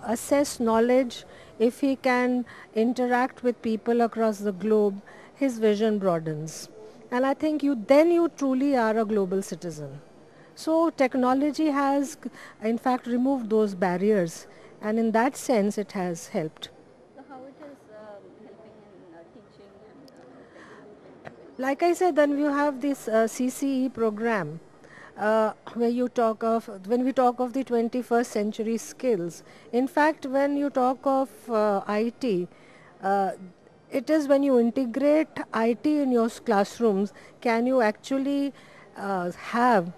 assess knowledge, if he can interact with people across the globe, his vision broadens. And I think then you truly are a global citizen. So technology has, in fact, removed those barriers, and in that sense, it has helped. So how it is helping in teaching and developing? Like I said, then you have this CCE program where you talk of, when we talk of the 21st century skills. In fact, when you talk of IT, uh, it is when you integrate IT in your classrooms, can you actually have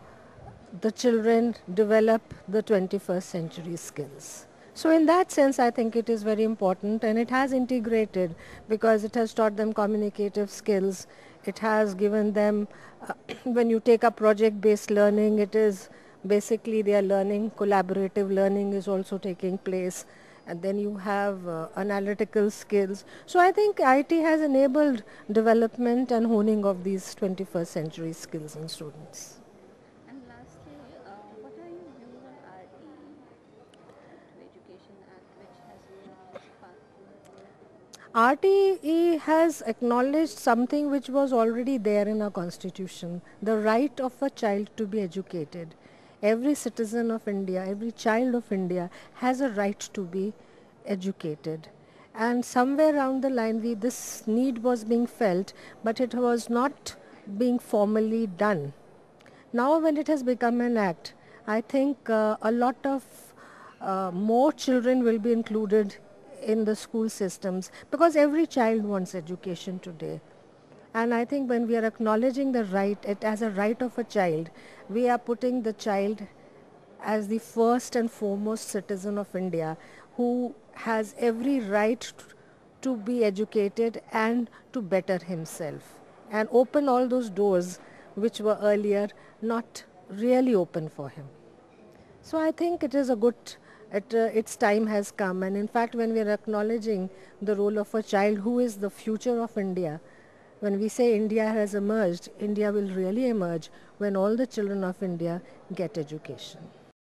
the children develop the 21st century skills. So in that sense, I think it is very important, and it has integrated because it has taught them communicative skills. It has given them, when you take up project-based learning, it is basically they are learning, collaborative learning is also taking place. And then you have analytical skills. So I think IT has enabled development and honing of these 21st century skills in students. And lastly, what are your views on RT, Right to Education Act, which has been passed through? RTE has acknowledged something which was already there in our constitution, the right of a child to be educated. Every citizen of India, every child of India has a right to be educated. And somewhere around the line, this need was being felt, but it was not being formally done. Now when it has become an act, I think a lot of more children will be included in the school systems because every child wants education today. And I think when we are acknowledging the right, it as a right of a child, we are putting the child as the first and foremost citizen of India who has every right to be educated and to better himself and open all those doors which were earlier not really open for him. So I think it is a good, its time has come, and in fact when we are acknowledging the role of a child who is the future of India, when we say India has emerged, India will really emerge when all the children of India get education.